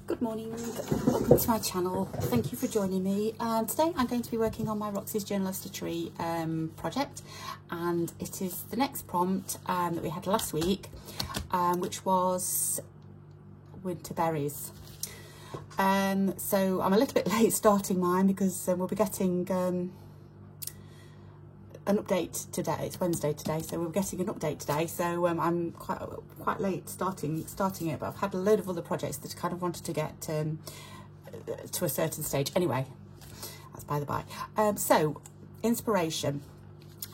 Good morning, welcome to my channel. Thank you for joining me. Today I'm going to be working on my Roxy's Journal of Stitchery project, and it is the next prompt that we had last week, which was winter berries. So I'm a little bit late starting mine because we'll be getting an update today. It's Wednesday today, so we're getting an update today, so I'm quite late starting it, but I've had a load of other projects that I kind of wanted to get to a certain stage. Anyway, that's by the by. So inspiration,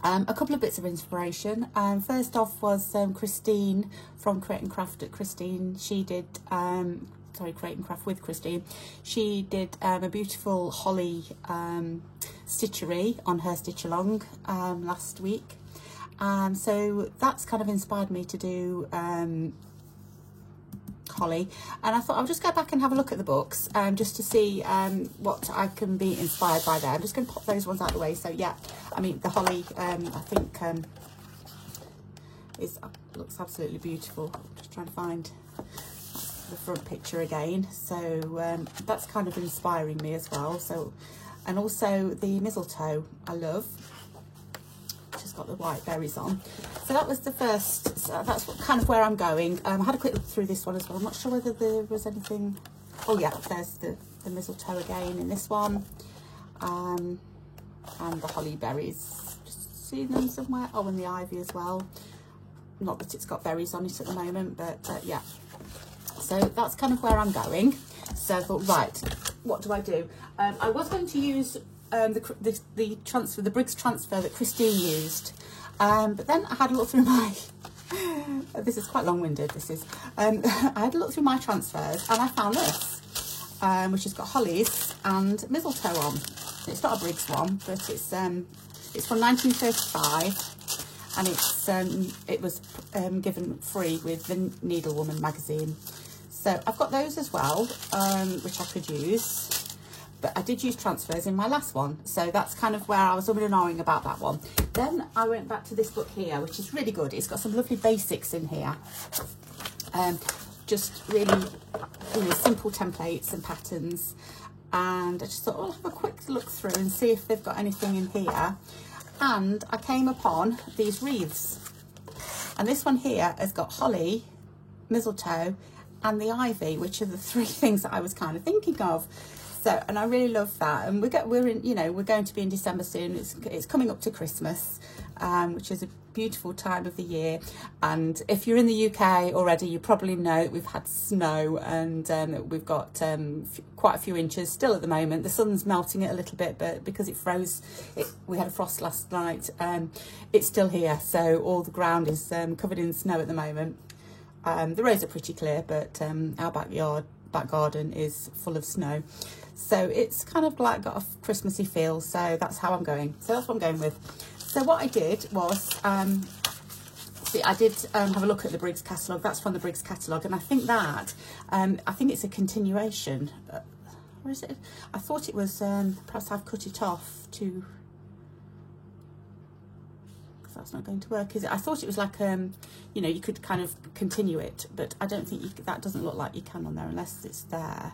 a couple of bits of inspiration. First off was Christine from Create and Craft at Christine. She did Create and Craft with Christine. She did a beautiful holly stitchery on her stitch along last week, so that's kind of inspired me to do holly, and I thought I'll just go back and have a look at the books just to see what I can be inspired by there. I'm just going to pop those ones out of the way. So yeah, I mean the holly I think looks absolutely beautiful. Just trying to find the front picture again, so that's kind of inspiring me as well. So, and also the mistletoe I love, which has got the white berries on. So that was the first, so that's kind of where I'm going. I had a quick look through this one as well. I'm not sure whether there was anything. Oh yeah, there's the mistletoe again in this one, and the holly berries, just see them somewhere. Oh, and the ivy as well, not that it's got berries on it at the moment, but yeah. So that's kind of where I'm going. So I thought, right, what do I do? I was going to use the Briggs transfer that Christine used, but then I had a look through my this is quite long-winded, this is I had a look through my transfers and I found this, which has got hollies and mistletoe on. It's not a Briggs one, but it's from 1935, and it was given free with the Needlewoman magazine. So I've got those as well, which I could use, but I did use transfers in my last one, so that's kind of where I was knowing about that one. Then I went back to this book here, which is really good. It's got some lovely basics in here, just really, simple templates and patterns, and I just thought, I'll have a quick look through and see if they've got anything in here. And I came upon these wreaths, and this one here has got holly, mistletoe and the ivy, which are the three things that I was kind of thinking of. So, and I really love that. And we're going to be in December soon. It's coming up to Christmas, which is a beautiful time of the year. And if you're in the UK already, you probably know we've had snow, and we've got quite a few inches still at the moment. The sun's melting it a little bit, but because it froze, we had a frost last night, it's still here. So all the ground is covered in snow at the moment. The roads are pretty clear, but our back garden is full of snow. So it's kind of like got a Christmassy feel. So that's how I'm going. So that's what I'm going with. So what I did was, I did have a look at the Briggs catalogue. That's from the Briggs catalogue, and I think that, I think it's a continuation. Or is it? I thought it was, perhaps I've cut it off to, that's not going to work, is it? I thought it was like you could kind of continue it, but I don't think that doesn't look like you can on there unless it's there.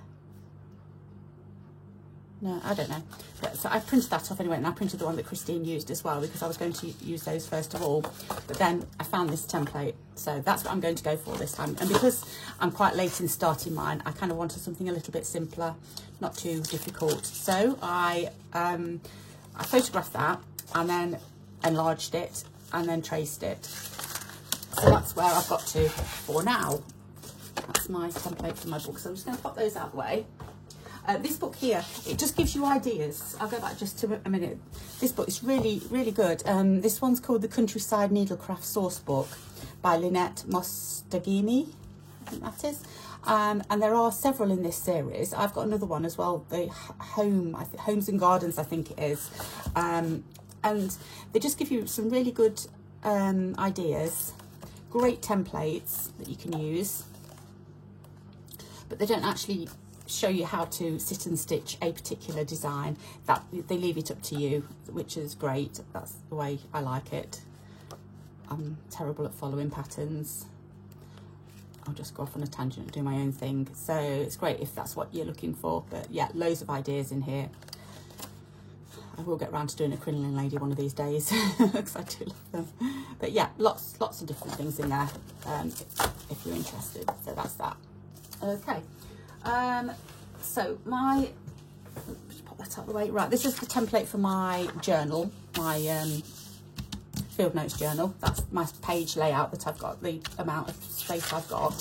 No, I don't know. But, so I printed that off anyway, and I printed the one that Christine used as well, because I was going to use those first of all, but then I found this template, so that's what I'm going to go for this time. And because I'm quite late in starting mine, I kind of wanted something a little bit simpler, not too difficult. So I photographed that and then enlarged it and then traced it. So that's where I've got to for now. That's my template for my book. So I'm just going to pop those out of the way. This book here, it just gives you ideas. I'll go back just to a minute. This book is really, really good. This one's called The Countryside Needlecraft Source Book by Lynette Mostagimi, I think that is. And there are several in this series. I've got another one as well, the Homes and Gardens, I think it is. And they just give you some really good ideas, great templates that you can use, but they don't actually show you how to sit and stitch a particular design. That they leave it up to you, which is great. That's the way I like it. I'm terrible at following patterns. I'll just go off on a tangent and do my own thing. So it's great if that's what you're looking for. But yeah, loads of ideas in here. I will get around to doing a crinoline lady one of these days because I do love them. But yeah, lots of different things in there if you're interested. So that's that. Okay. So just pop that out of the way. Right, this is the template for my journal, my field notes journal. That's my page layout that I've got, the amount of space I've got.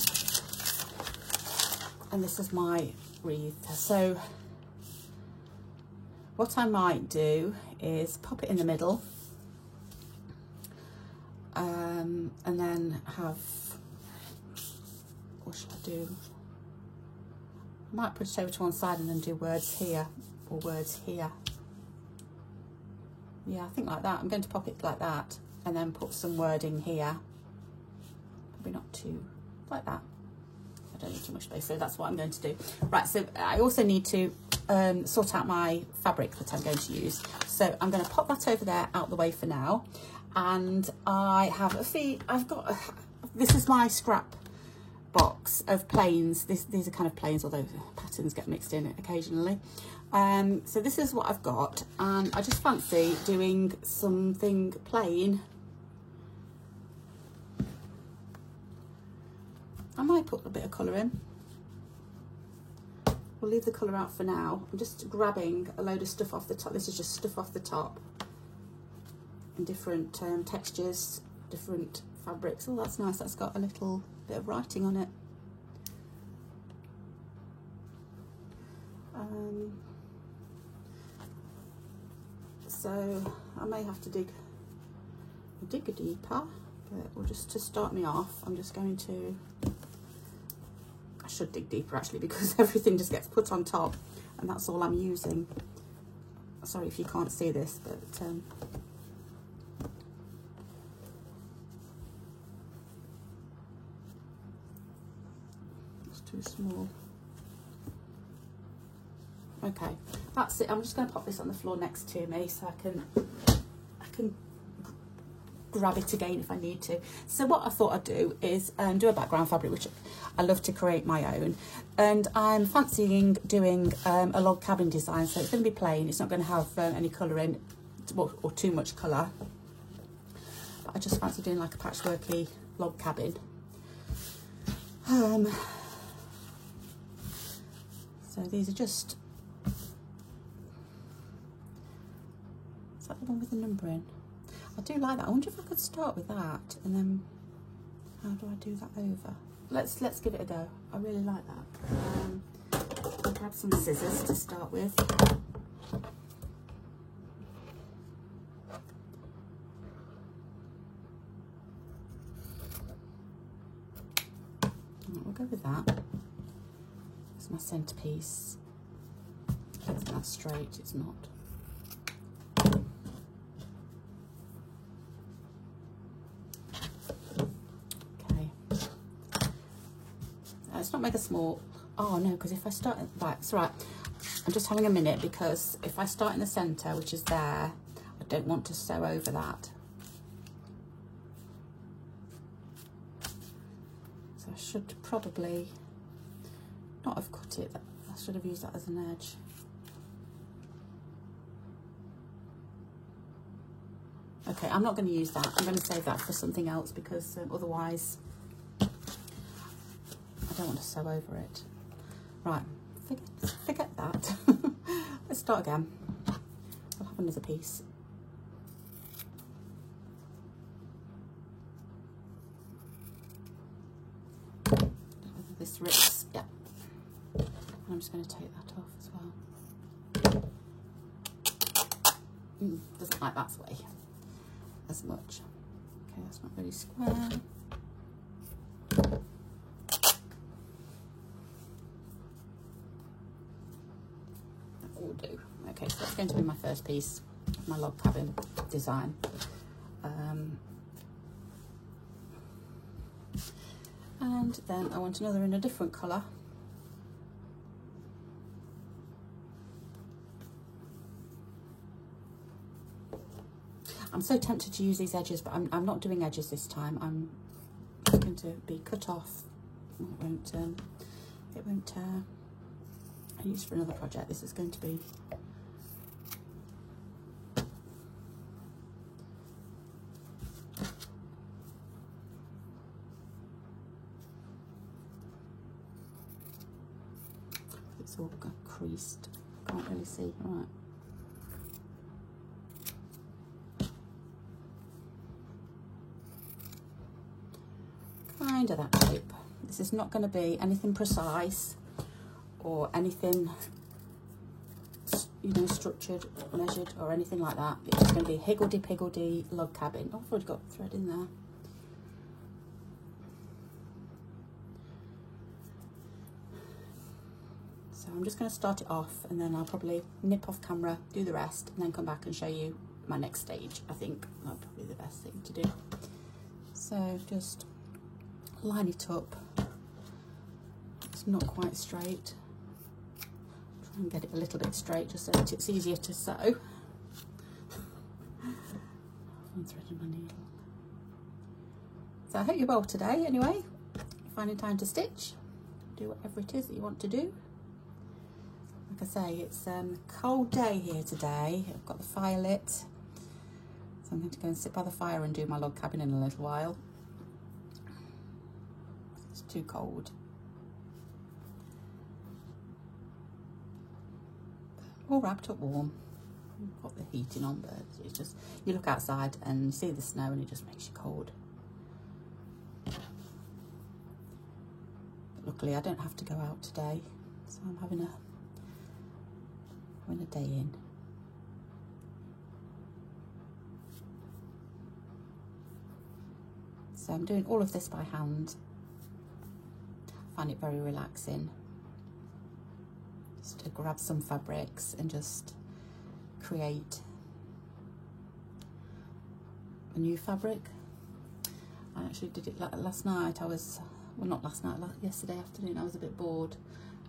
And this is my wreath. So what I might do is pop it in the middle, and then have, what should I do? I might put it over to one side and then do words here or words here. Yeah, I think like that. I'm going to pop it like that and then put some wording here. Probably not too, like that. I don't need too much space, so that's what I'm going to do. Right, so I also need to sort out my fabric that I'm going to use. So I'm going to pop that over there out the way for now. And I have this is my scrap box of plains. These are kind of plains, although patterns get mixed in occasionally. So this is what I've got, and I just fancy doing something plain. I might put a bit of colour in. We'll leave the colour out for now. I'm just grabbing a load of stuff off the top. This is just stuff off the top in different textures, different fabrics. Oh, that's nice. That's got a little bit of writing on it. So I may have to dig deeper, but we'll just, to start me off, I'm just going to, I should dig deeper actually, because everything just gets put on top and that's all I'm using. Sorry if you can't see this, but it's too small. Okay, that's it. I'm just going to pop this on the floor next to me so I can grab it again if I need to. So what I thought I'd do is do a background fabric, which I love to create my own, and I'm fancying doing a log cabin design. So it's going to be plain. It's not going to have any colour in or too much colour. But I just fancy doing like a patchworky log cabin. So these are just. The one with the number in. I do like that. I wonder if I could start with that and then how do I do that over? Let's give it a go. I really like that. I'll grab some scissors to start with. Right, we'll go with that. It's my centerpiece. It's not straight, it's not. Let's not make a small, oh no, because if I start, right, it's right. I'm just having a minute because if I start in the centre, which is there, I don't want to sew over that. So I should probably not have cut it, I should have used that as an edge. Okay, I'm not going to use that. I'm going to save that for something else because otherwise I don't want to sew over it. Right, forget that. Let's start again. I'll have another piece. This rips, yeah. And I'm just going to take that off as well. Doesn't like that way as much. Okay, that's not really square. Do. Okay, so that's going to be my first piece of my log cabin design. And then I want another in a different colour. I'm so tempted to use these edges, but I'm not doing edges this time. I'm going to be cut off it won't use for another project. This is going to be it's all got creased. Can't really see. Right. Kind of that shape. This is not going to be anything precise or anything, you know, structured, measured or anything like that. It's just going to be higgledy-piggledy log cabin. Oh, I've already got thread in there. So I'm just going to start it off and then I'll probably nip off camera, do the rest and then come back and show you my next stage. I think that's probably the best thing to do. So just line it up. It's not quite straight. Try and get it a little bit straight just so that it's easier to sew. I'm threading my needle. So I hope you're well today anyway. Finding time to stitch. Do whatever it is that you want to do. Like I say, it's a cold day here today. I've got the fire lit. So I'm going to go and sit by the fire and do my log cabin in a little while. It's too cold. All wrapped up warm. Got the heating on, but it's just, you look outside and see the snow and it just makes you cold. But luckily I don't have to go out today, so I'm having a day in. So I'm doing all of this by hand. I find it very relaxing. Just to grab some fabrics and just create a new fabric. I actually did it last night. Well, not last night, yesterday afternoon. I was a bit bored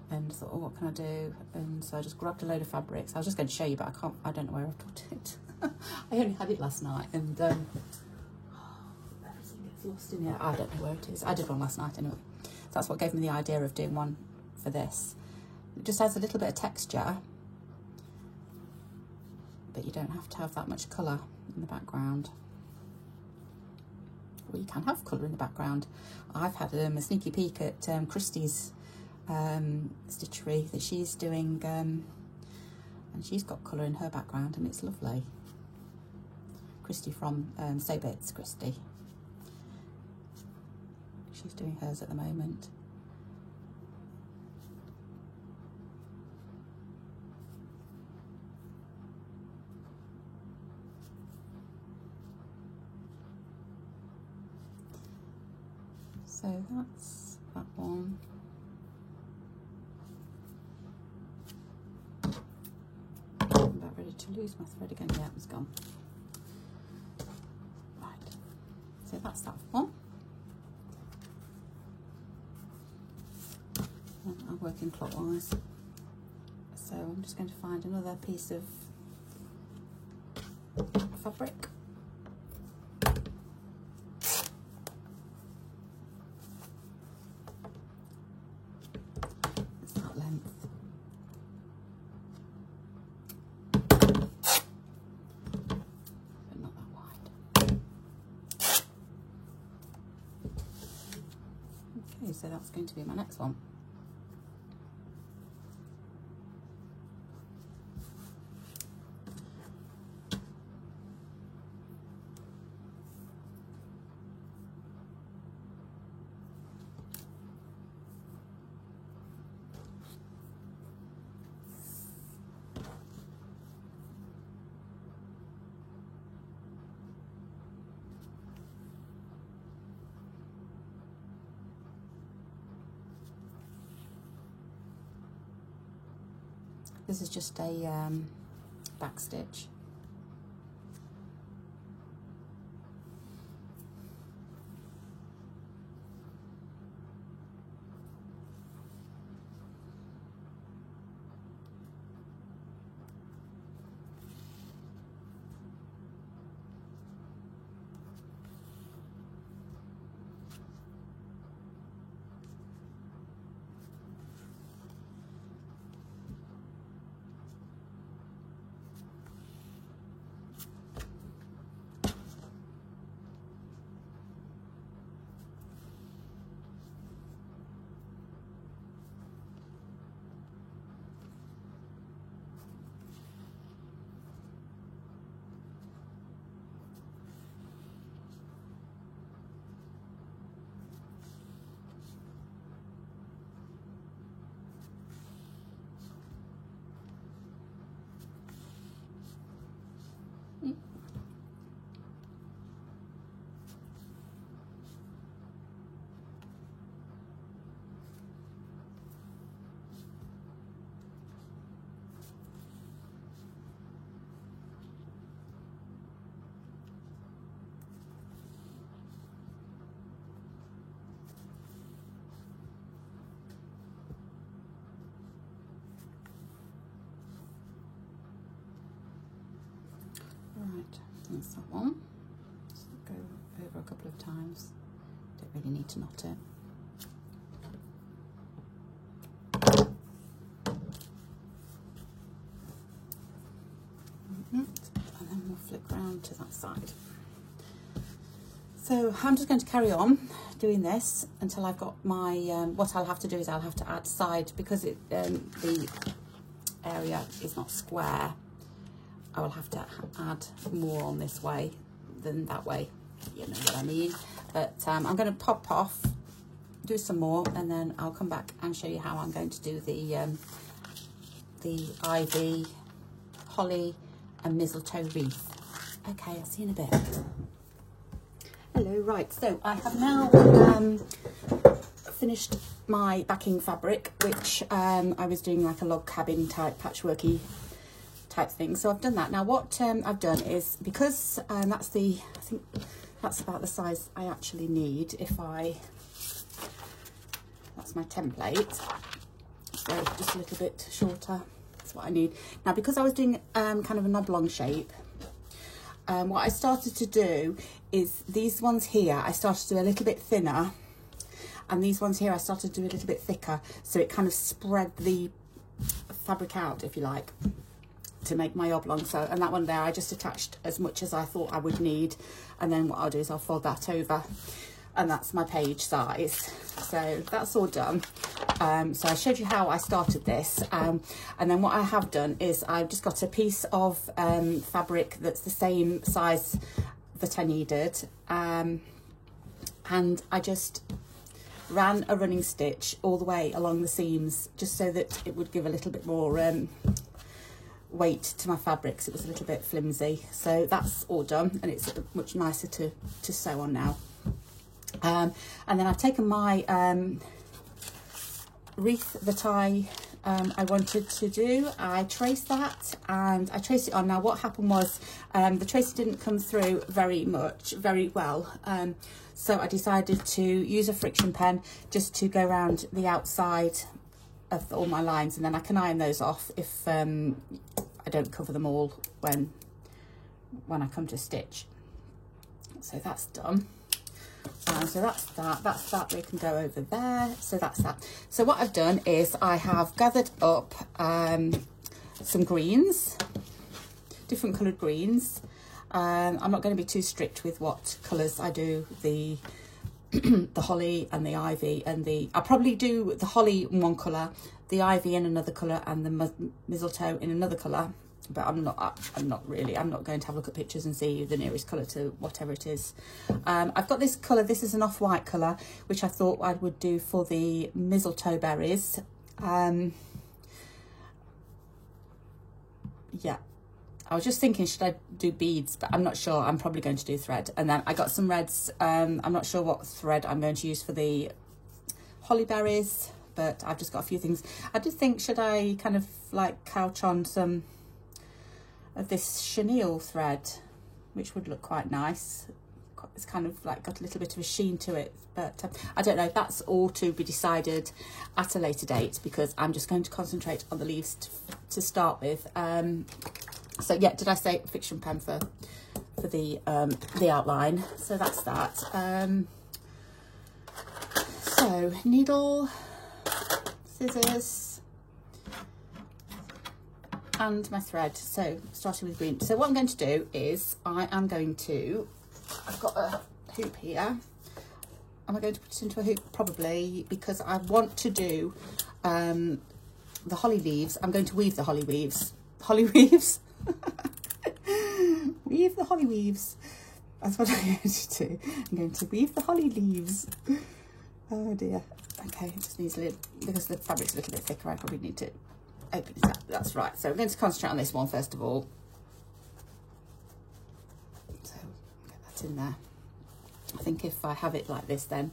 and thought, oh, what can I do? And so I just grabbed a load of fabrics. I was just going to show you, but I don't know where I put it. I only had it last night and everything gets lost in here. I don't know where it is. I did one last night anyway. So that's what gave me the idea of doing one for this. It just has a little bit of texture, but you don't have to have that much colour in the background. Well, you can have colour in the background. I've had a sneaky peek at Christie's stitchery that she's doing, and she's got colour in her background and it's lovely. Christy from Sew Bits, Christy. She's doing hers at the moment. So that's that one. I'm about ready to lose my thread again. Yeah, it's gone. Right. So that's that one. And I'm working clockwise. So I'm just going to find another piece of fabric. So that's going to be my next one. This is just a back stitch. That's that one. Just go over a couple of times. Don't really need to knot it. And then we'll flick round to that side. So I'm just going to carry on doing this until I've got my, what I'll have to do is I'll have to add side, because the area is not square. I will have to add more on this way than that way, you know what I mean. But I'm going to pop off, do some more, and then I'll come back and show you how I'm going to do the ivy, holly and mistletoe wreath. Okay, I'll see you in a bit. Hello, right, so I have now finished my backing fabric, which I was doing like a log cabin type patchworky type thing. So I've done that. Now what I've done is, because I think that's about the size I actually need that's my template. So just a little bit shorter, that's what I need. Now because I was doing kind of an oblong shape, what I started to do is these ones here, I started to do a little bit thinner, and these ones here I started to do a little bit thicker, so it kind of spread the fabric out, if you like, to make my oblong. So, and that one there I just attached as much as I thought I would need, and then what I'll do is I'll fold that over, and that's my page size. So that's all done. So I showed you how I started this, and then what I have done is I've just got a piece of fabric that's the same size that I needed, and I just ran a running stitch all the way along the seams, just so that it would give a little bit more weight to my fabric, because it was a little bit flimsy. So that's all done, and it's much nicer to sew on now. And then I've taken my wreath that I wanted to do. I traced that, and I traced it on. Now what happened was the tracing didn't come through very well, so I decided to use a friction pen just to go around the outside of all my lines, and then I can iron those off if I don't cover them all when I come to stitch. So that's done. So that's that, we can go over there. So that's that. So what I've done is I have gathered up some greens, different coloured greens. I'm not going to be too strict with what colours I do the the holly and the ivy, and I'll probably do the holly in one colour, the ivy in another colour, and the mistletoe in another colour. But I'm not going to have a look at pictures and see the nearest colour to whatever it is. I've got this colour, this is an off-white colour, which I thought I would do for the mistletoe berries. Yeah, I was just thinking, should I do beads? But I'm not sure. I'm probably going to do thread. And then I got some reds. I'm not sure what thread I'm going to use for the holly berries, but I've just got a few things. I did think, should I kind of like couch on some of this chenille thread, which would look quite nice. It's kind of like got a little bit of a sheen to it, but I don't know. That's all to be decided at a later date, because I'm just going to concentrate on the leaves to start with. So yeah, did I say friction pen for the outline? So that's that. So needle, scissors, and my thread. So starting with green. So what I'm going to do is I've got a hoop here. Am I going to put it into a hoop? Probably, because I want to do the holly leaves. I'm going to weave the holly weaves. Weave the holly weaves. That's what I'm going to do. I'm going to weave the holly leaves. Oh dear. Okay, it just needs a little, because the fabric's a little bit thicker, I probably need to open it up. That's right. So I'm going to concentrate on this one first of all. So get that in there. I think if I have it like this, then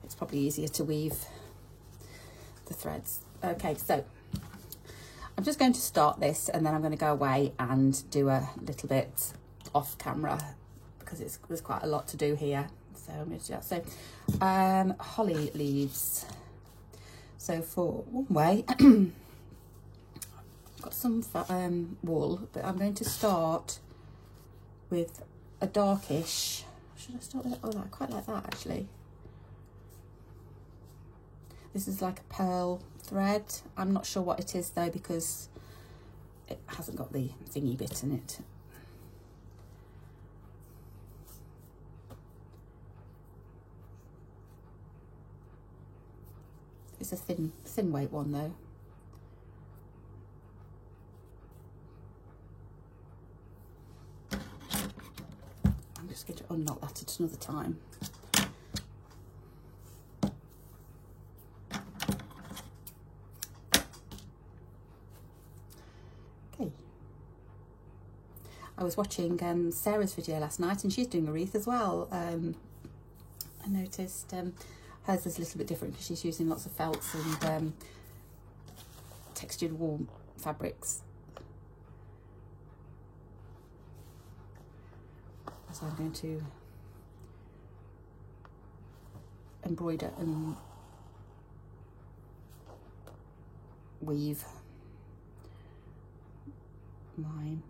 it's probably easier to weave the threads. Okay, so I'm just going to start this, and then I'm going to go away and do a little bit off camera, because there's quite a lot to do here. So I'm going to do that. So holly leaves. So for one way, I've got some wool, but I'm going to start with a darkish, should I start with it? Oh, I quite like that actually. This is like a pearl thread. I'm not sure what it is though, because it hasn't got the thingy bit in it. It's a thin weight one though. I'm just going to unknot that at another time. Okay. I was watching Sarah's video last night, and she's doing a wreath as well. I noticed hers is a little bit different because she's using lots of felts and textured wool fabrics. So I'm going to embroider and weave mine.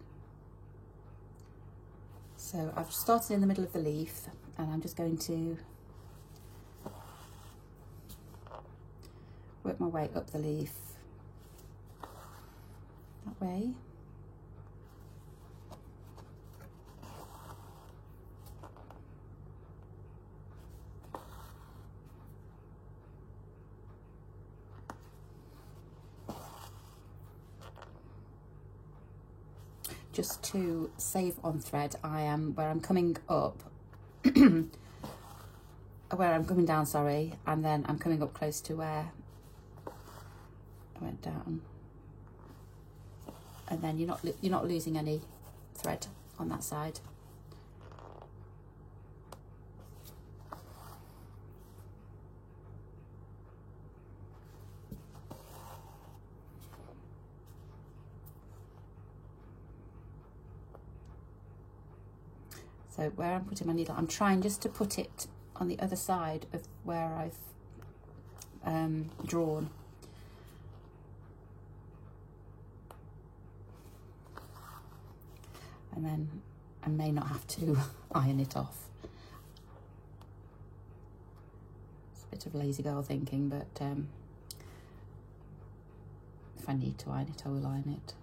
So I've started in the middle of the leaf, and I'm just going to work my way up the leaf that way. Just to save on thread, where I'm coming up, where I'm coming down, sorry, and then I'm coming up close to where I went down, and then you're not losing any thread on that side. So where I'm putting my needle, I'm trying just to put it on the other side of where I've drawn. And then I may not have to iron it off. It's a bit of lazy girl thinking, but if I need to iron it, I will iron it.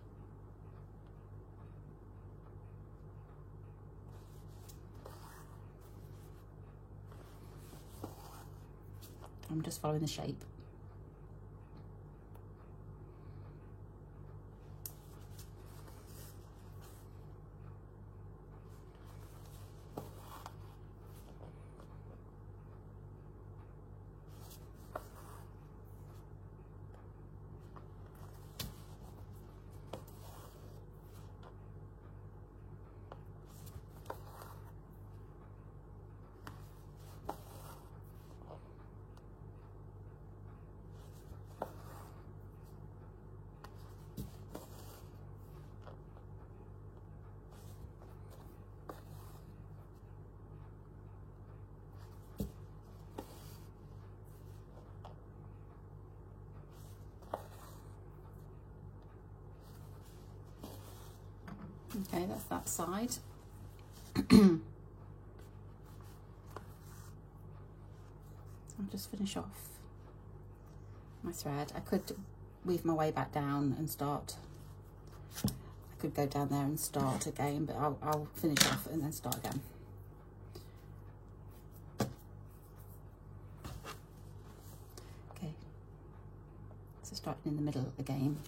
I'm just following the shape. Okay, that's that side. I'll just finish off my thread. I could weave my way back down and start. I could go down there and start again, but I'll finish off and then start again. Okay, so starting in the middle again.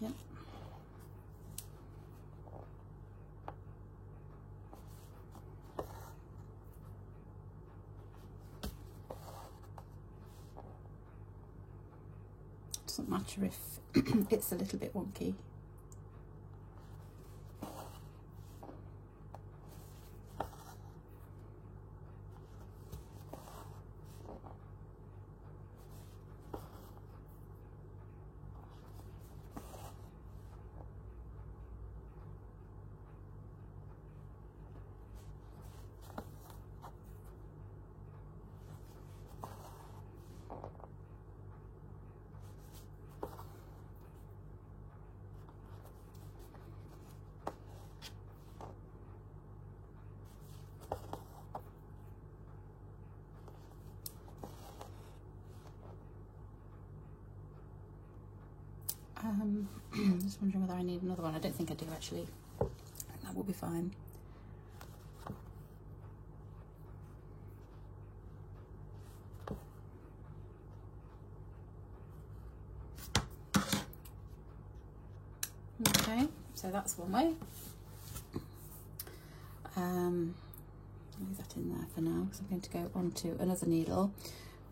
Yep. Doesn't matter if it's a little bit wonky. Just wondering whether I need another one. I don't think I do actually. That will be fine. Okay, so that's one way. Leave that in there for now because I'm going to go on to another needle,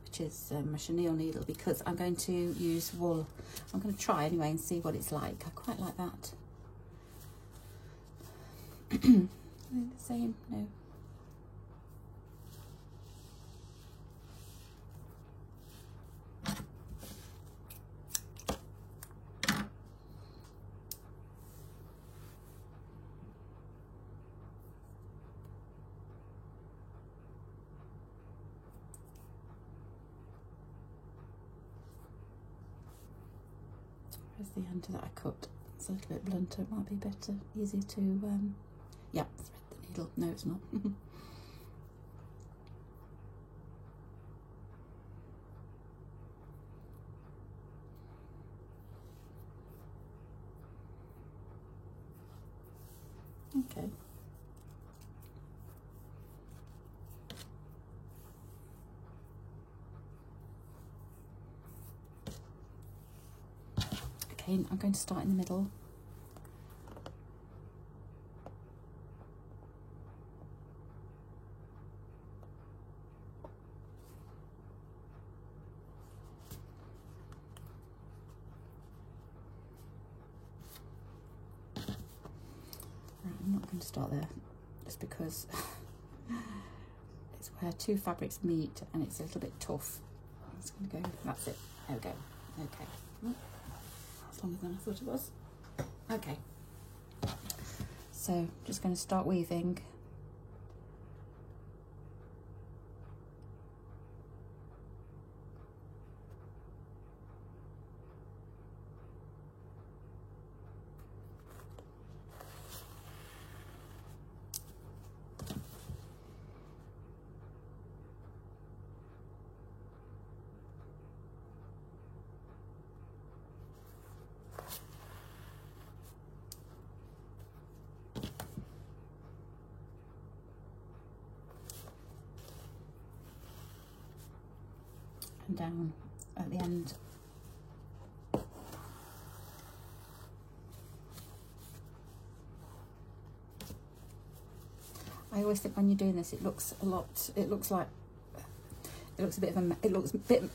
which is a chenille needle, because I'm going to use wool. I'm going to try anyway and see what it's like. I quite like that. Are they the same? No. Where's the end that I cut? It's a little bit blunter. It might be better, easier to, yeah, thread the needle. No, it's not. Okay. Okay, I'm going to start in the middle. I'm not going to start there just because it's where two fabrics meet and it's a little bit tough. I'm just going to go, that's it, there we go. Okay, that's longer than I thought it was. Okay, so just going to start weaving. And down at the end. I always think when you're doing this, it looks a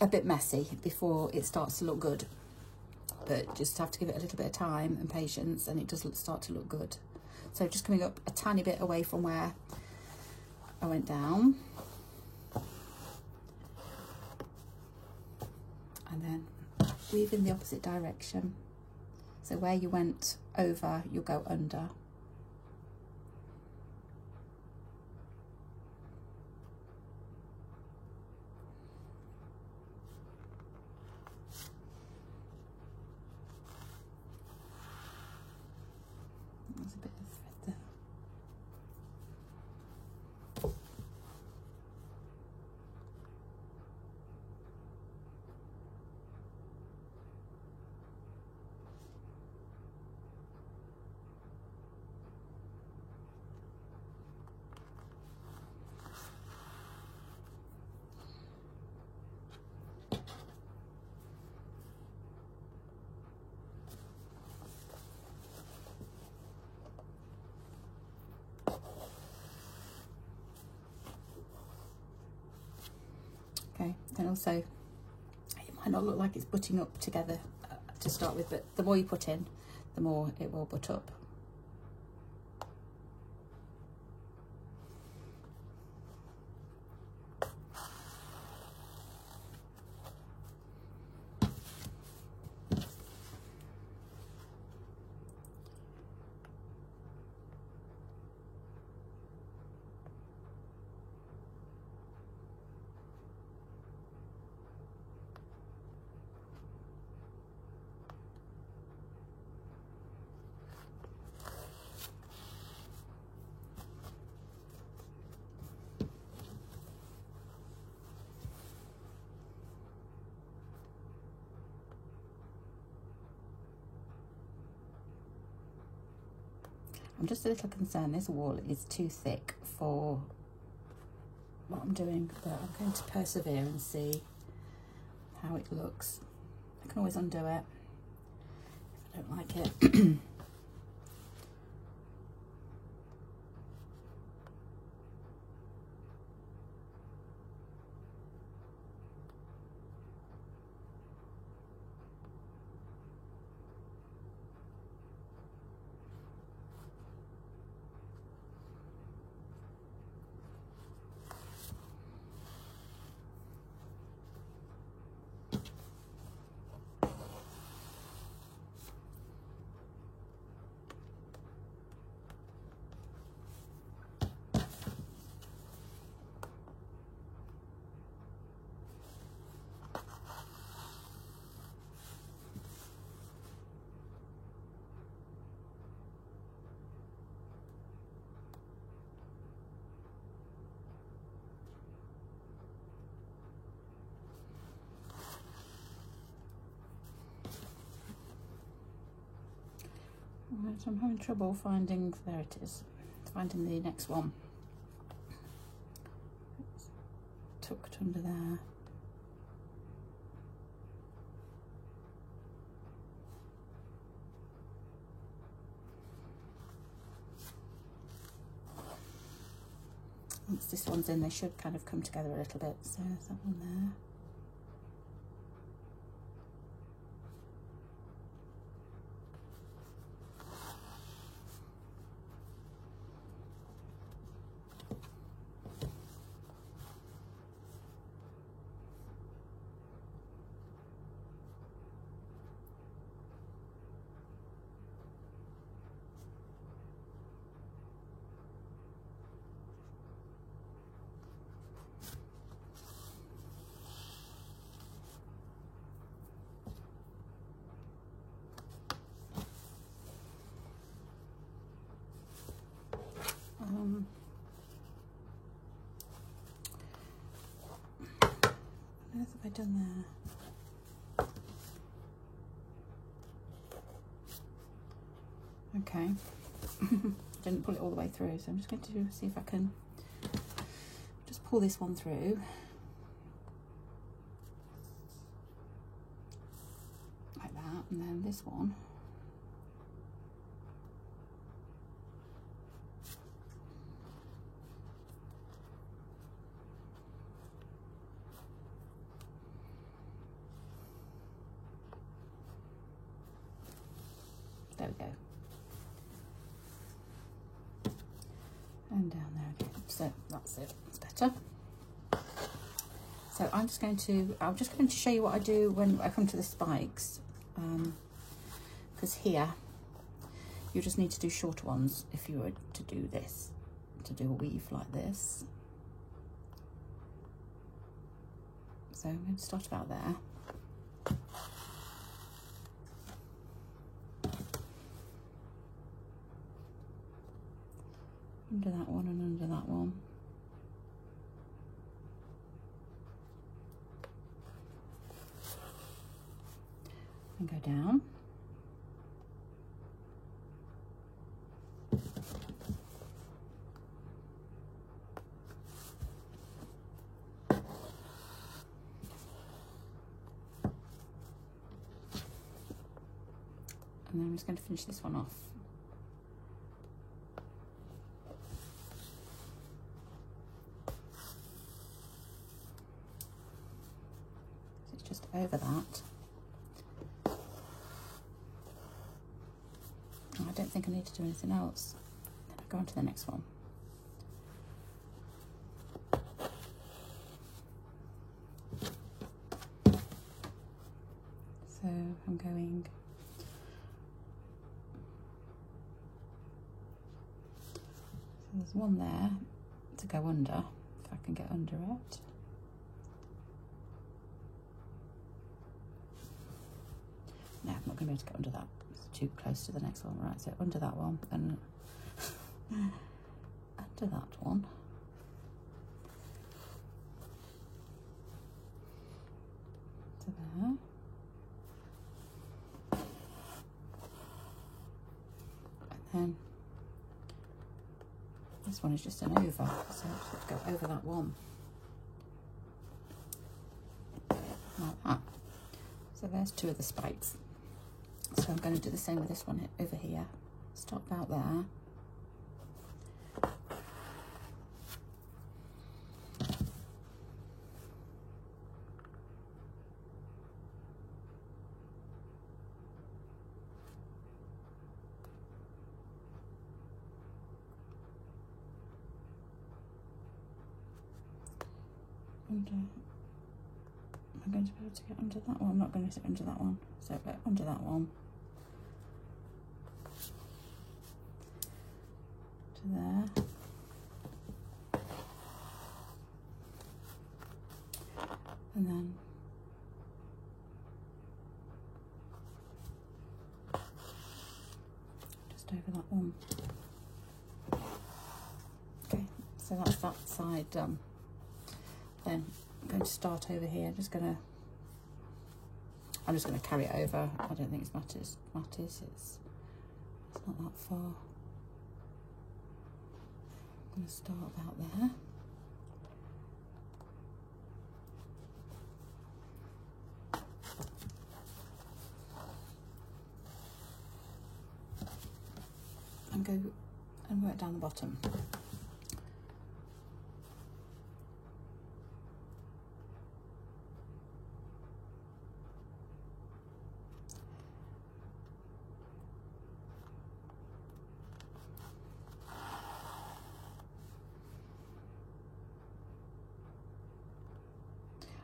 bit messy before it starts to look good. But just have to give it a little bit of time and patience, and it does start to look good. So just coming up a tiny bit away from where I went down. And then weave in the opposite direction. So where you went over, you'll go under. There's a bit of thread there. Okay, then also you might not look like it's butting up together to start with, but the more you put in, the more it will butt up. I'm just a little concerned this wall is too thick for what I'm doing, but I'm going to persevere and see how it looks. I can always undo it if I don't like it. Right, I'm having trouble finding, there it is, finding the next one. It's tucked under there. Once this one's in, they should kind of come together a little bit. So there's that one there. What else have I done there? Okay, didn't pull it all the way through, so I'm just going to see if I can just pull this one through. Like that, and then this one. There we go. And down there again. So that's it. That's better. So I'm just going to show you what I do when I come to the spikes. Because here you just need to do shorter ones if you were to do this, to do a weave like this. So I'm going to start about there. Under that one and under that one. And go down. And then I'm just going to finish this one off. over that. I don't think I need to do anything else. Then I go on to the next one. So I'm going, so there's one there to go under, if I can get under it. No, I'm not going to be able to get under that. It's too close to the next one. Right, so under that one and under that one. To there. And then this one is just an over, so let's go over that one. Like that. So there's two of the spikes. So I'm going to do the same with this one over here. Stop about there. Under. Am I going to be able to get under that one? I'm not going to get under that one. So under that one. To there. And then just over that one. Okay, so that's that side done. Then I'm going to start over here. I'm just going to carry it over. I don't think it's matters. It's not that far. I'm going to start about there. And go and work down the bottom.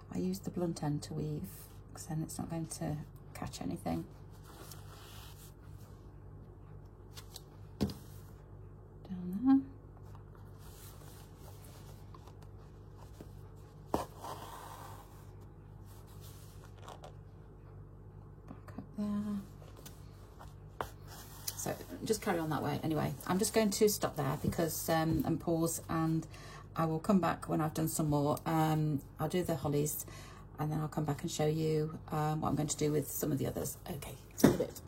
I use the blunt end to weave because then it's not going to catch anything. Down there. Back up there. So just carry on that way. Anyway, I'm just going to stop there because and pause, and I will come back when I've done some more. I'll do the hollies and then I'll come back and show you what I'm going to do with some of the others. Okay, see you in a bit.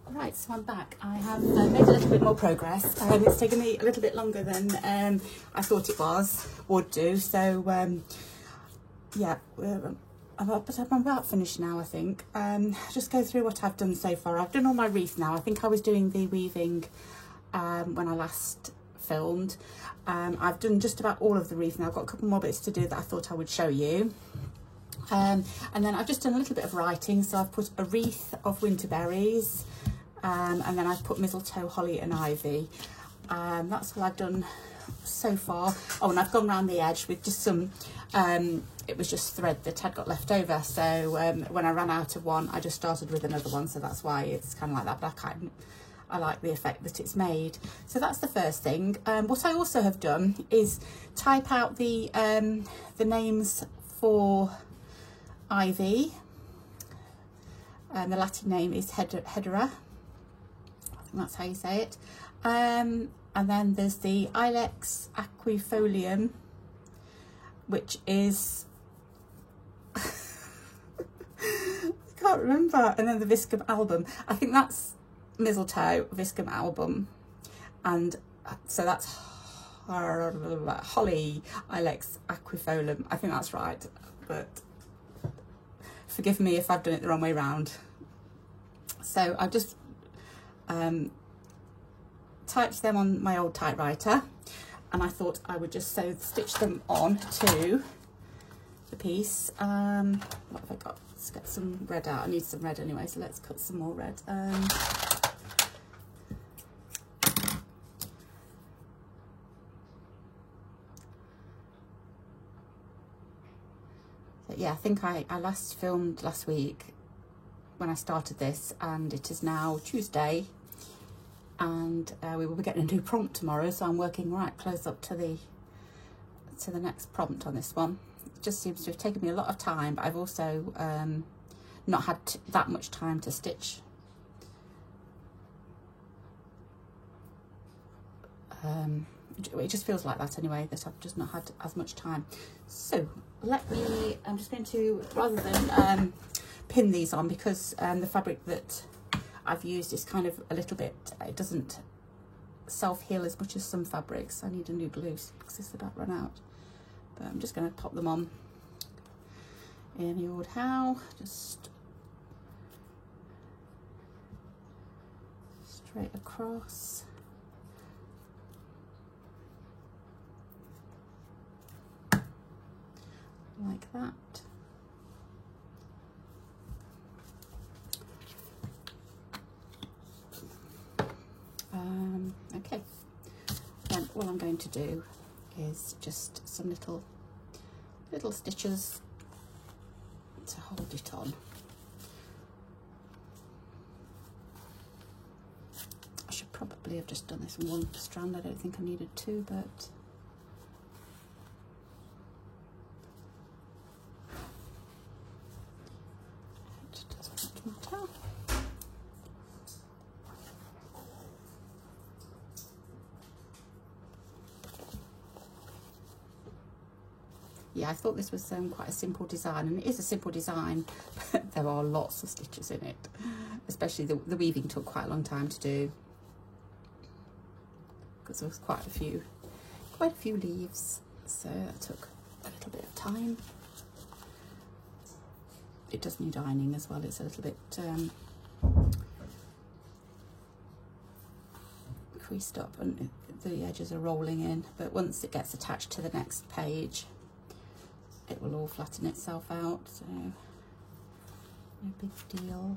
All right, so I'm back. I have made a little bit more progress. It's taken me a little bit longer than I thought it would do. So yeah, I'm about finished now, I think. Just go through what I've done so far. I've done all my wreath now. I think I was doing the weaving when I last filmed. I've done just about all of the wreath now. I've got a couple more bits to do that I thought I would show you. And then I've just done a little bit of writing. So I've put a wreath of winter berries, and then I've put mistletoe, holly and ivy. That's all I've done so far. Oh, and I've gone around the edge with just some, it was just thread that had got left over. So when I ran out of one, I just started with another one. So that's why it's kind of like that, but I like the effect that it's made. So that's the first thing. What I also have done is type out the names for ivy. The Latin name is Hedera. I think that's how you say it. And then there's the Ilex aquifolium, which is I can't remember. And then the Viscum album. I think that's mistletoe, Viscum album, and so that's holly, Ilex aquifolium. I think that's right, but forgive me if I've done it the wrong way round. So I've just typed them on my old typewriter, and I thought I would just stitch them on to the piece. What have I got? Let's get some red out. I need some red anyway, so let's cut some more red. Yeah, I think I last filmed last week when I started this, and it is now Tuesday, and we will be getting a new prompt tomorrow, so I'm working right close up to the next prompt on this one. It just seems to have taken me a lot of time, but I've also not had that much time to stitch. It just feels like that anyway, that I've just not had as much time. So I'm just going to, rather than pin these on, because the fabric that I've used is kind of a little bit, it doesn't self-heal as much as some fabrics. I need a new glue because it's about run out. But I'm just going to pop them on any old how, just straight across. Like that. Okay, then all I'm going to do is just some little stitches to hold it on. I should probably have just done this in one strand. I don't think I needed two, but yeah, I thought this was quite a simple design, and it is a simple design, but there are lots of stitches in it. Especially the weaving took quite a long time to do, because there was quite a few leaves, so that took a little bit of time. It does need ironing as well. It's a little bit creased up, and the edges are rolling in, but once it gets attached to the next page, it will all flatten itself out, so no big deal.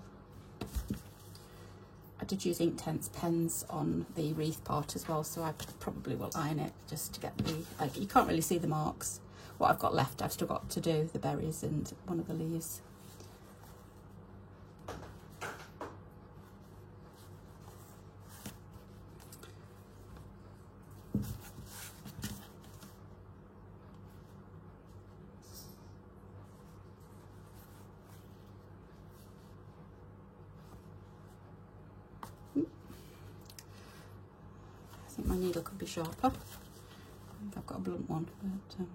I did use Inktense pens on the wreath part as well, so I probably will iron it just to get the, like, you can't really see the marks. What I've got left, I've still got to do the berries and one of the leaves. I think my needle could be sharper. I think I've got a blunt one, but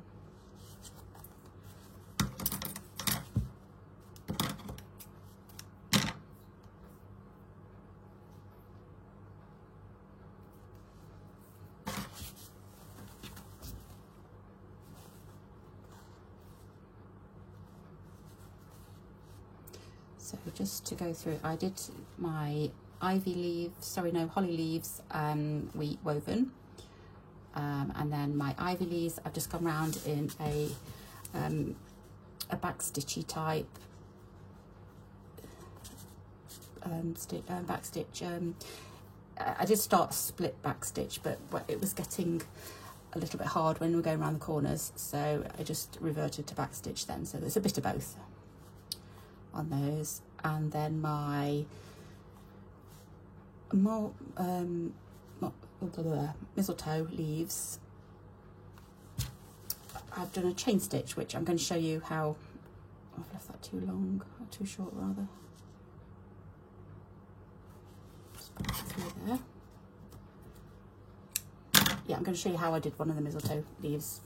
so just to go through, I did my ivy leaves, holly leaves woven, and then my ivy leaves I've just gone round in a backstitchy type backstitch. I did start split backstitch, but it was getting a little bit hard when we were going around the corners, so I just reverted to backstitch then. So there's a bit of both on those. And then my mistletoe leaves, I've done a chain stitch, which I'm going to show you how. I've left that too long, or too short rather. Just put it through there. Yeah, I'm going to show you how I did one of the mistletoe leaves.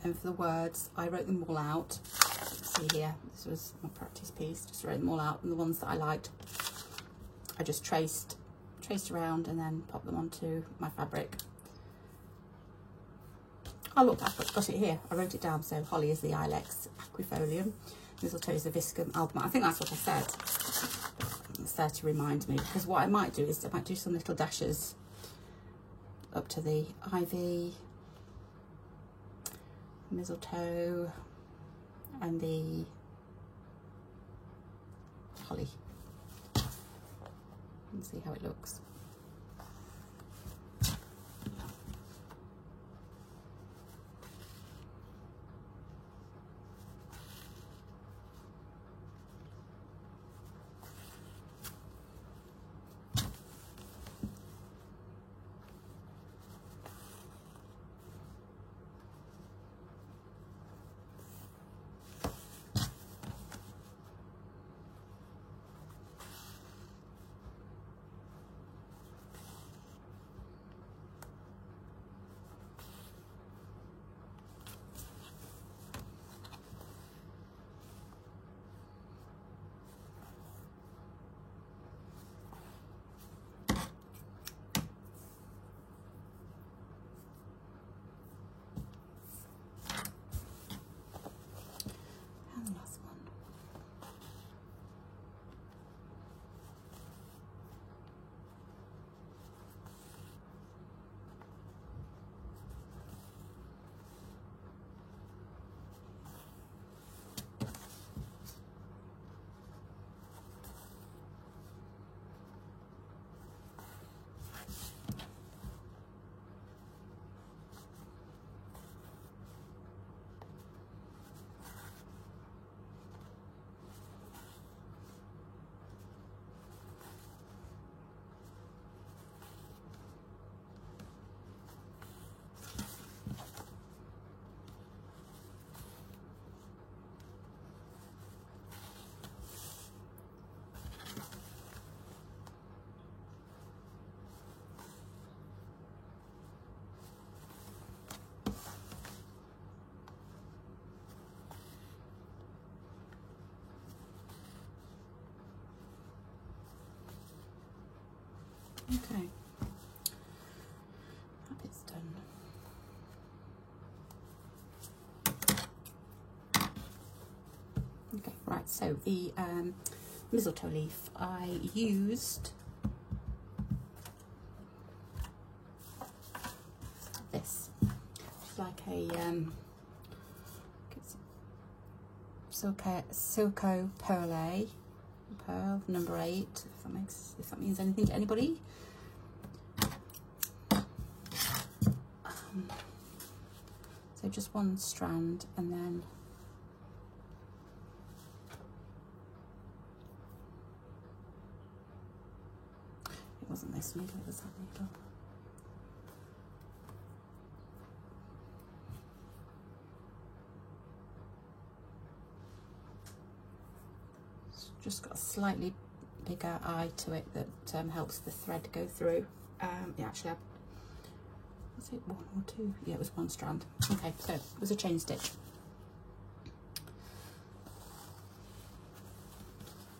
And for the words, I wrote them all out. See here, this was my practice piece. Just wrote them all out, and the ones that I liked, I just traced around and then popped them onto my fabric. Oh look, I've got it here. I wrote it down. So holly is the Ilex aquifolium, mistletoe is the Viscum album. I think that's what I said. It's there to remind me, because what I might do is I might do some little dashes up to the ivy, mistletoe, and the holly, and see how it looks. Okay, that bit's done. Okay, right, so the mistletoe leaf, I used this. It's like a Silco Pearl number 8, if that means anything to anybody. So just one strand, and then it wasn't this needle, it was that needle. It's just got a slightly bigger eye to it that helps the thread go through. Yeah, actually, was it 1 or 2? Yeah, it was 1 strand. Okay, so it was a chain stitch.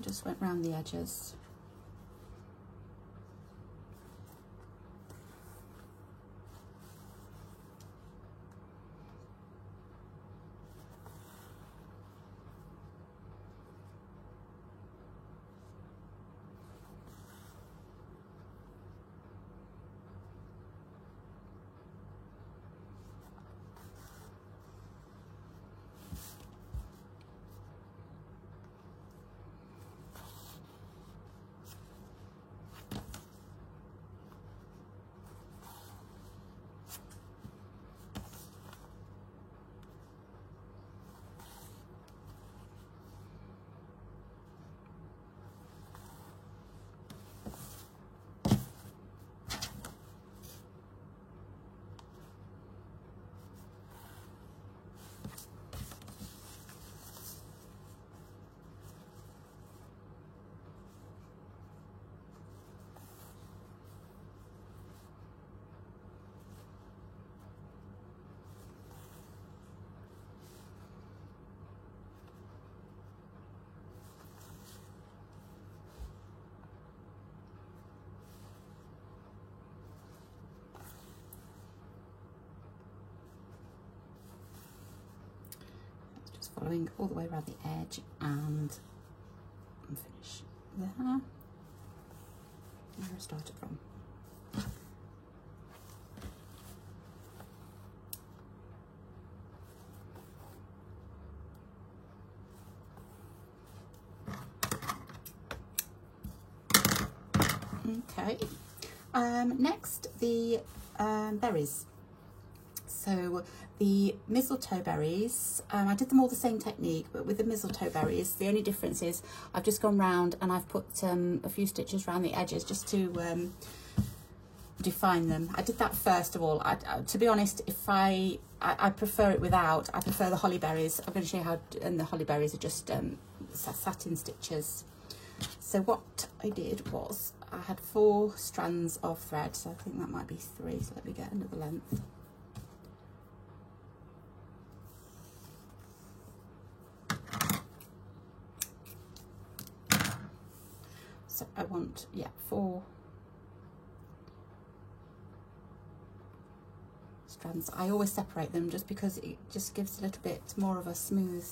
Just went round the edges. following all the way around the edge and finish there, where I started from. Okay, next the berries. So the mistletoe berries, I did them all the same technique, but with the mistletoe berries, the only difference is I've just gone round and I've put a few stitches around the edges just to define them. I did that first of all. To be honest, if I prefer it without. I prefer the holly berries. I'm going to show you how, and the holly berries are just satin stitches. So what I did was I had 4 strands of thread, so I think that might be 3, so let me get another length. So I want, yeah, 4 strands. I always separate them just because it just gives a little bit more of a smooth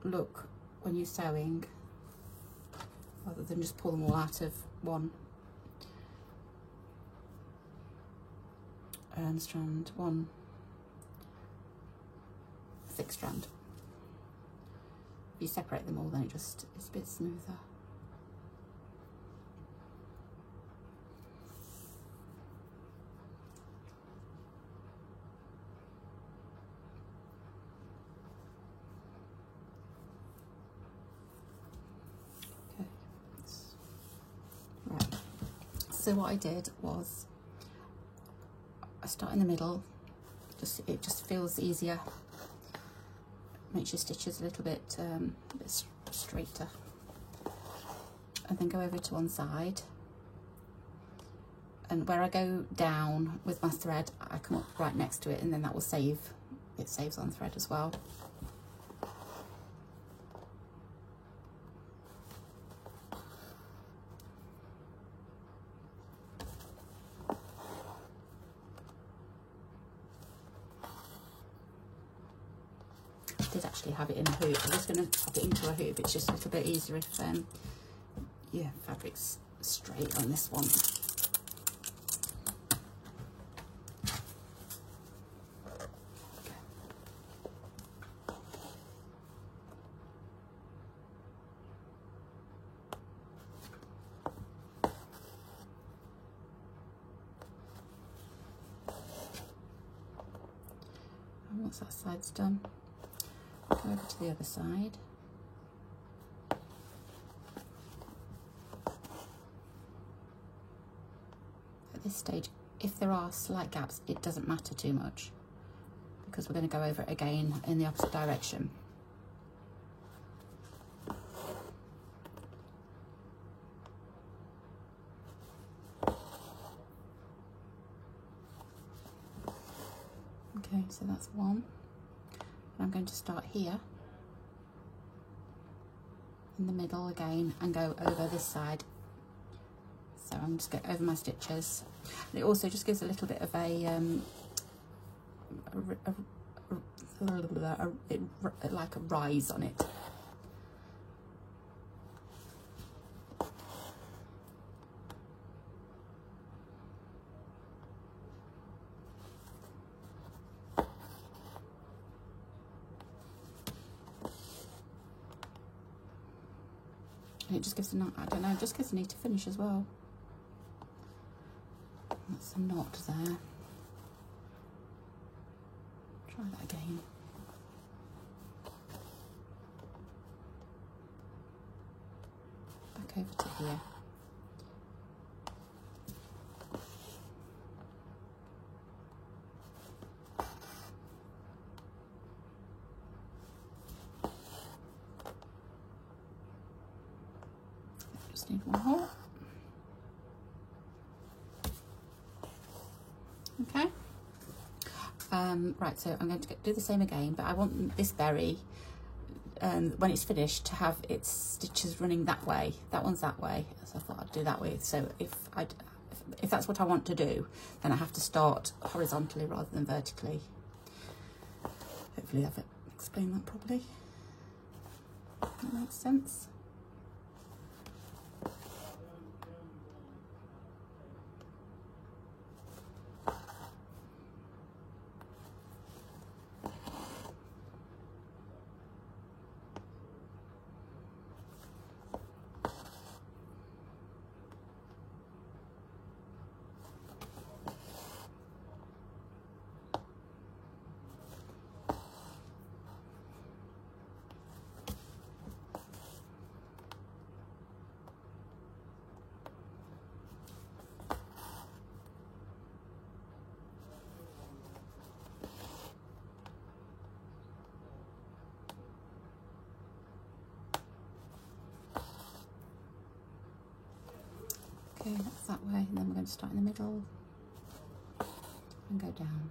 look when you're sewing, rather than just pull them all out of one strand, one thick strand. If you separate them all, then it's a bit smoother. So what I did was I start in the middle, it just feels easier, makes your stitches a little bit straighter, and then go over to one side, and where I go down with my thread I come up right next to it, and then that will it saves on thread as well. Did actually have it in a hoop. I'm just going to pop it into a hoop. It's just a little bit easier if yeah, fabric's straight on this one. Okay. And once that side's done, go over to the other side. At this stage, if there are slight gaps, it doesn't matter too much, because we're going to go over it again in the opposite direction. Okay, so that's one. I'm going to start here in the middle again and go over this side. So I'm just going over my stitches. And it also just gives a little bit of like a rise on it. And it just gives I don't know, it just gives a neater finish as well. That's a knot there. Try that again. Back over to here. Just need one more. Okay. Right, so I'm going to do the same again, but I want this berry, when it's finished, to have its stitches running that way. That one's that way, so I thought I'd do that way. So if that's what I want to do, then I have to start horizontally rather than vertically. Hopefully that explain that properly. That makes sense. Okay, that's that way, and then we're going to start in the middle and go down.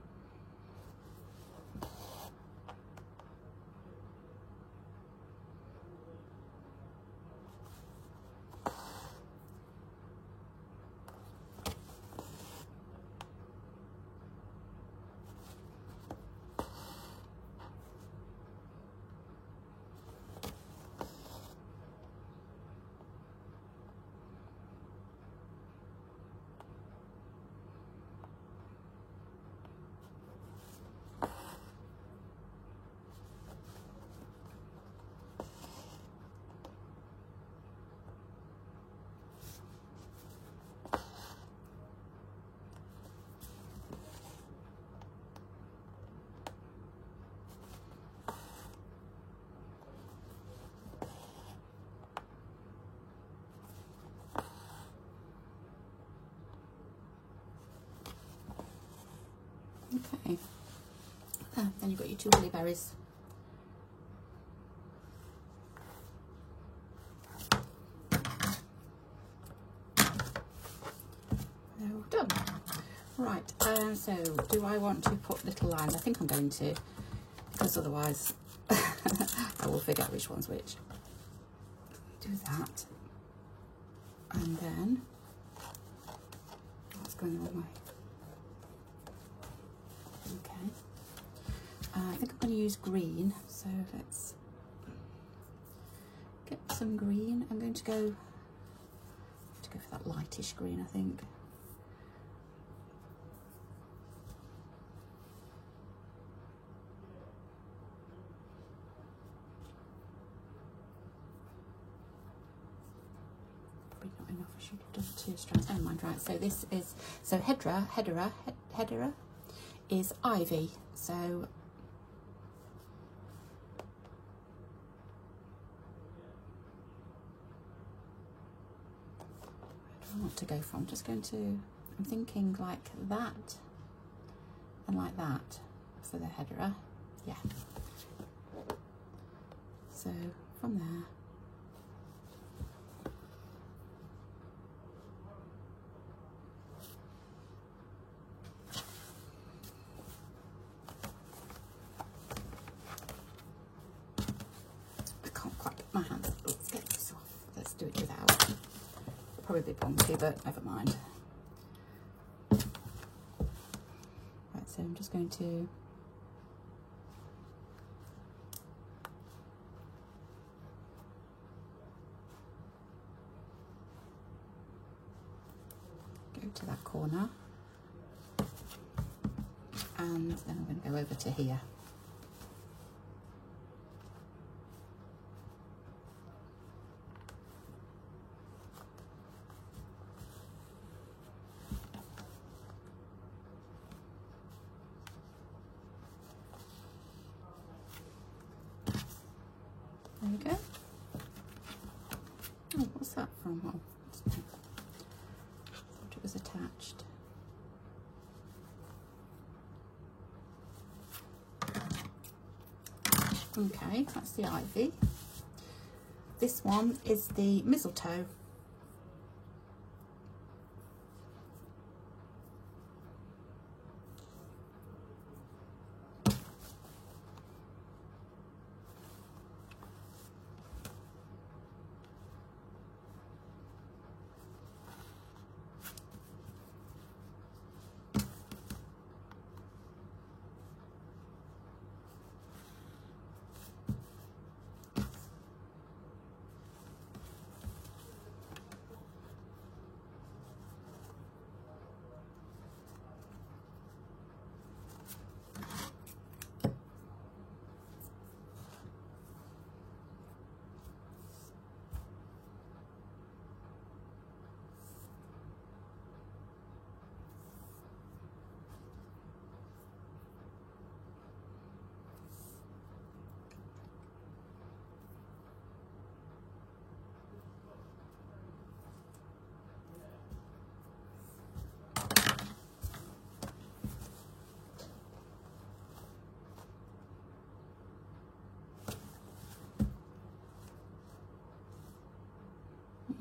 Okay, then you've got your 2 holly berries. No, done. Right, so do I want to put little lines? I think I'm going to, because otherwise I will figure out which one's which. Do that. And then, what's going the wrong way? Okay. I think I'm going to use green, so let's get some green. I'm going to go for that lightish green, I think. Probably not enough. I should have done 2 strands. Never mind. Right. So this is Hedera is ivy. So I want to go from, just going to, I'm thinking like that and like that for the Hedera, yeah. So from there, I can't quite get my hands, let's get this off, let's do it without. Probably a bit bonky, but never mind. Right, so I'm just going to go to that corner, and then I'm going to go over to here. There we go. Oh, what's that from? Oh, I thought it was attached. Okay, that's the ivy. This one is the mistletoe.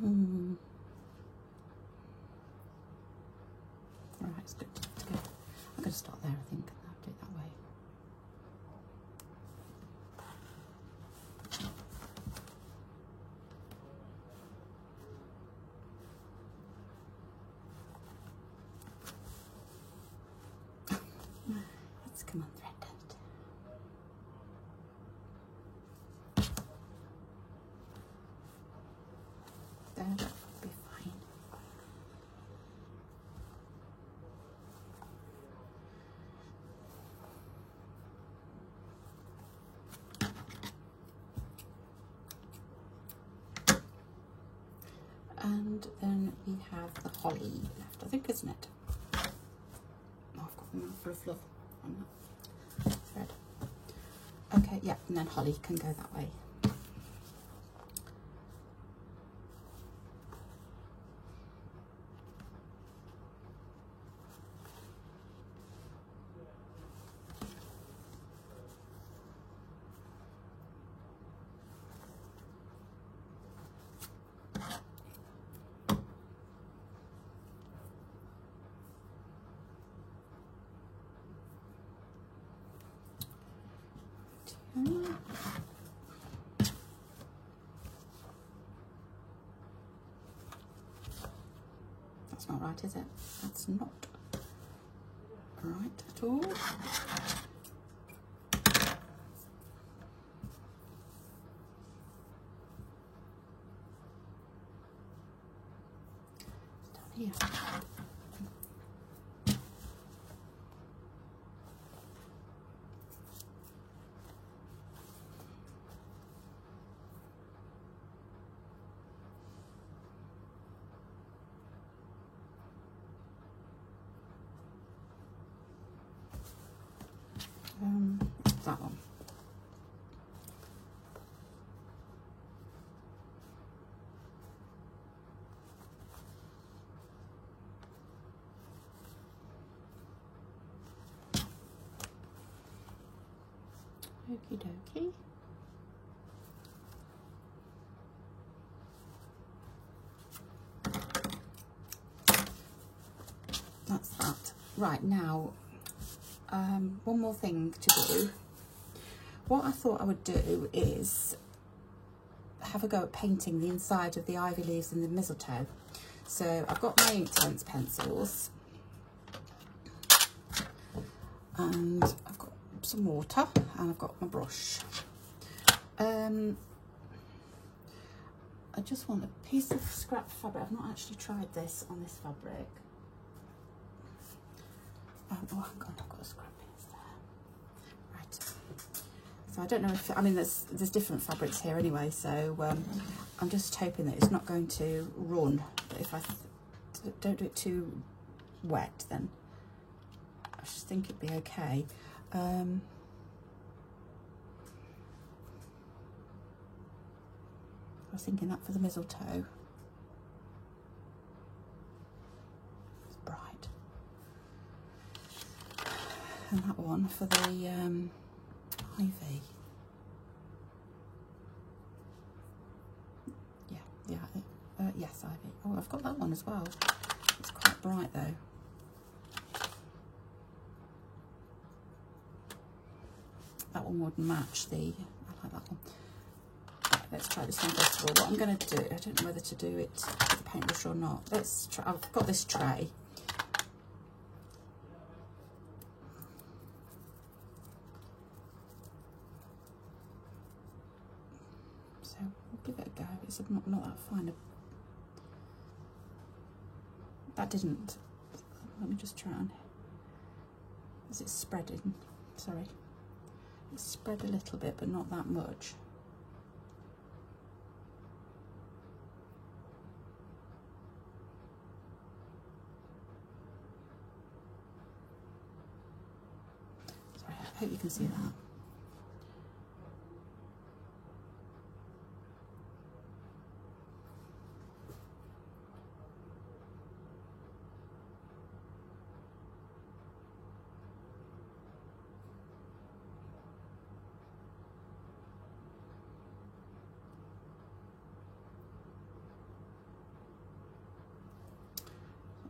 Right, it's good. It's good. I'm going to start there, I think. I'll do it that way. Let's come on, thread it. There, that'll be fine. And then we have the holly left, I think, isn't it? Oh, I've got a mouthful of fluff on that thread. Okay, yeah, and then holly can go that way. That's not right, is it? That's not right at all. Down here. That one. Okie dokie. That's that. Right, now, one more thing to do. What I thought I would do is have a go at painting the inside of the ivy leaves and the mistletoe. So I've got my Inktense pencils and I've got some water and I've got my brush. I just want a piece of scrap fabric. I've not actually tried this on this fabric. Oh, hang on, I've got a scrap piece there. Right. So I don't know if, I mean, there's different fabrics here anyway, so I'm just hoping that it's not going to run. But if I don't do it too wet, then I just think it'd be okay. I was thinking that for the mistletoe. It's bright. And that one for the ivy. Yes, ivy. Oh, I've got that one as well. It's quite bright though. That one would match the, I like that one. Right, let's try this one first of all. What I'm going to do, I don't know whether to do it with the paintbrush or not. Let's try, I've got this tray. So we'll give it a go. It's not that fine. That didn't. Let me just try on. Is it spreading? Sorry. It's spread a little bit, but not that much. Sorry, I hope you can see that.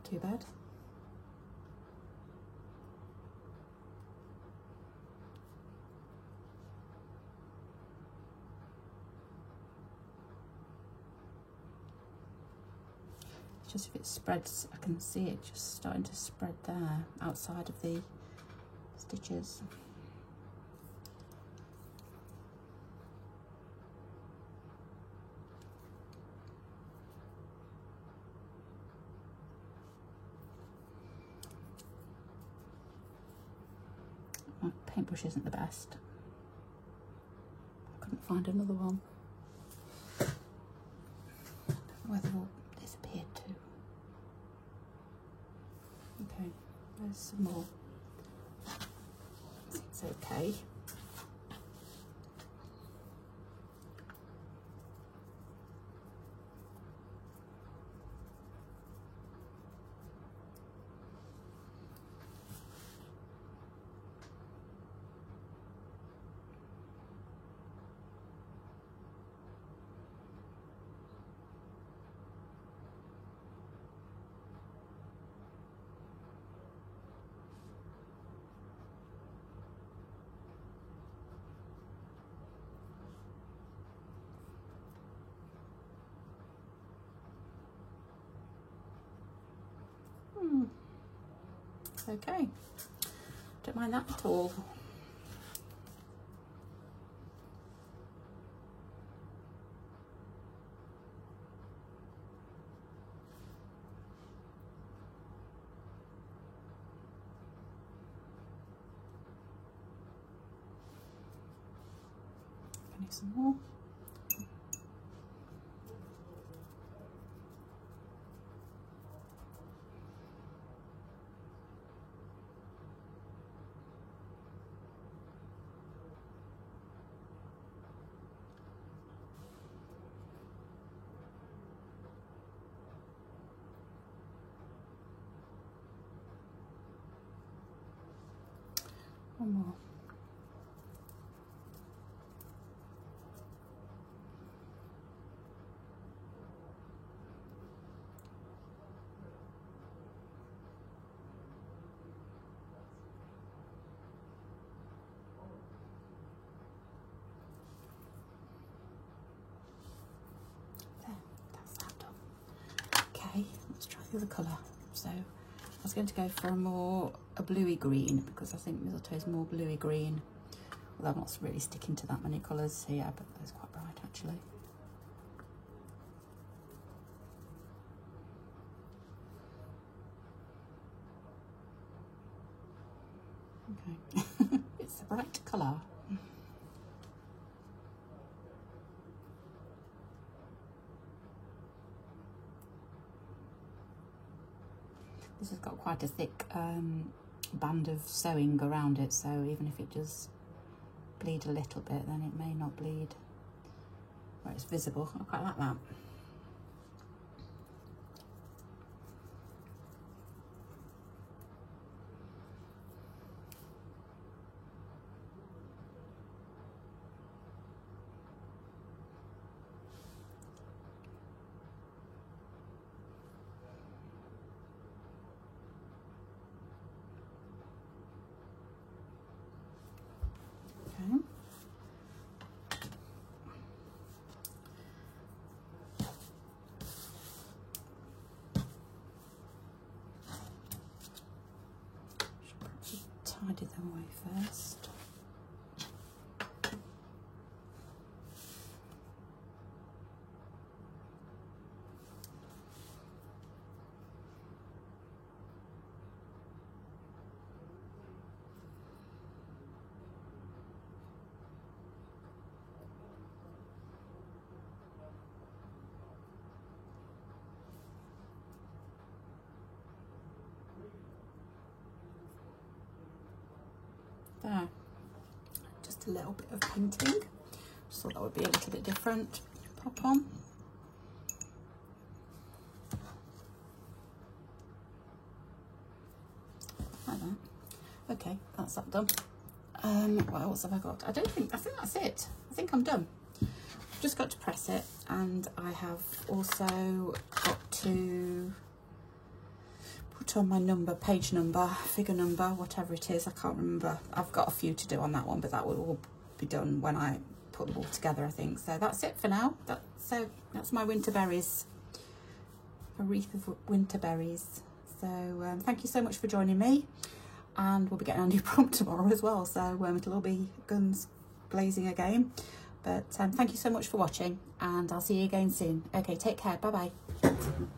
too bad. Just if it spreads, I can see it just starting to spread there outside of the stitches. My paintbrush isn't the best. I couldn't find another one. I don't know where they've all disappeared to. Okay, there's some more. It's okay. Okay, don't mind that at all. I need some more. One more. There, that's that done. Okay, let's try the other colour. So I was going to go for a bluey green because I think Mistletoe is more bluey green. Although I'm not really sticking to that many colours here, but that's quite bright actually. Okay, it's a bright colour. This has got quite a thick band of sewing around it, so even if it does bleed a little bit, then it may not bleed where it's visible. I quite like that. Okay. Should probably tidy them away first. There, just a little bit of painting. Just thought that would be a little bit different. Pop on. Like that. Okay, that's that done. What else have I got? I think that's it. I think I'm done. I've just got to press it, and I have also got to put on my number, page number, figure number, whatever it is. I can't remember. I've got a few to do on that one, but that will all be done when I put them all together, I think. So that's it for now. That's my winter berries, a wreath of winter berries. So thank you so much for joining me, and we'll be getting a new prompt tomorrow as well, so it'll all be guns blazing again. But thank you so much for watching, and I'll see you again soon. Okay, take care. Bye bye.